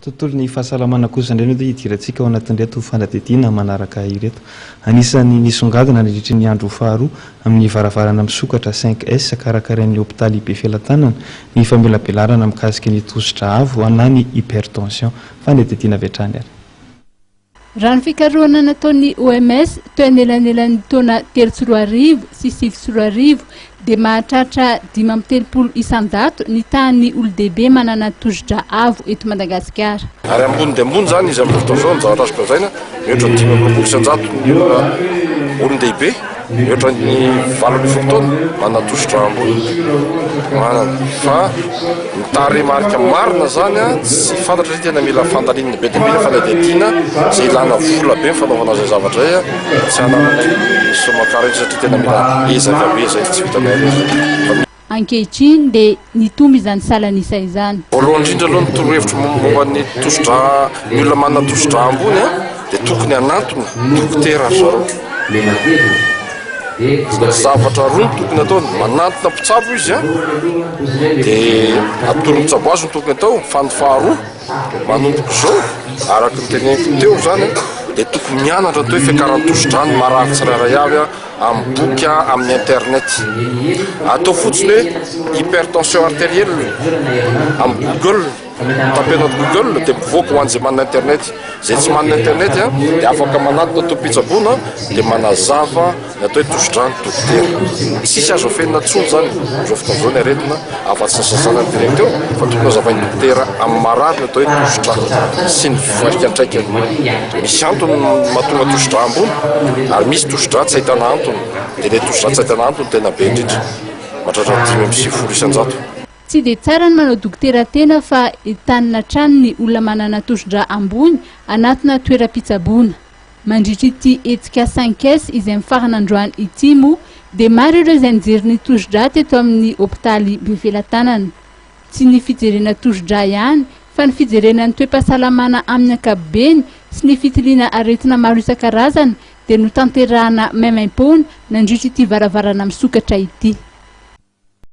tontolo ny fahasalamana kosa indray hoe hidirantsika ao anatin'ireto fanadidina manaraka ireto. Anisan'ny nisongadina nandritra ny andro faharoa amin'ny varavarana misokatra 5S karakarain'ny hôpitaly Befilatanana ny famelabelarana mikasika ny tosidra avo na ny hypertension. Fanadidina avy hatrany ary. Raha ny fikarohana nataon'ny OMS teo anelanelan'ny taona 3 sy 4 arivo sy 5 sy 4 arivo dia mahatratra 5 isan-jato ny tahan'ny olo-dehibe manana tosidra avo eto Madagasikara. Ary ambony dia ambony zany izy amin'ny fotoana izao zavatra azo kazaina mihoatra ny 5 isan-jato ny olon-dehibe mihoatra ny 20 taona manana tosidra ambony manana fa ny tarehimarika marina zany tsy fantatra hoe tena mila fandalinana be dia be ny fanadihadiana izay ilana vola be ny fanaovana izay zavatra izay tsy hanananay somakara satria tena mila ezaka be izay tsy vitanay rehetra. Ankehitriny dia nitomby izany salanisa izany. Voalohany indrindra aloha ny torohevitra momba ny tosidra ny olona manana tosidra ambony dia tokony hanantona dokotera zareo. Zavatra roa ny tokony atao manantona mpitsabo izy dia atolon-tsabo azy ny tokony atao fa ny faharoa manomboka izao araka ny teneniko teo zany dia tokony mianatra atao hoe fiakaran'ny tosidra ny marary tsirairay avy amin'ny boky amin'ny internet. Atao fotsiny hoe hypertension artérielle amin'ny Google tapenao Google dia mivoaka ho an'izay manana internet. Izay tsy manana internet dia afaka manatona atao mpitsaboana dia manazava ny atao hoe tosidra ny dokotera. Sisy azo afenina tsony zany izao fotoana izao ny aretina afa-tsy sasana ny teneniko teo fa tokony hazavain'ny dokotera amin'ny marary ny atao hoe tosidra sy ny fifandraikany. Misy antony mahatonga tosidra ambony ary misy tosidra tsy ahitana antony dia ilay tosidra tsy ahitana antony tena be indrindra mahatratra 5 isan-jato. Tsy dia tsara ny manao dokotera tena fa entanina trano ny olona manana tosidra ambony anatina toeram-pitsaboana. Mandritra ity hetsika 5S izay mifarana androany ity moa dia maro ireo izay nijery ny tosidra teto amin'ny hôpitaly Befilatanana. Tsy ny fijerena tosidra ihany fa ny fijerena ny toe-pahasalamana amin'ny ankapobeny sy ny fitiliana aretina maro isan-karazany dia notanterahana maimaim-poana nandritra ity varavarana misokatra ity.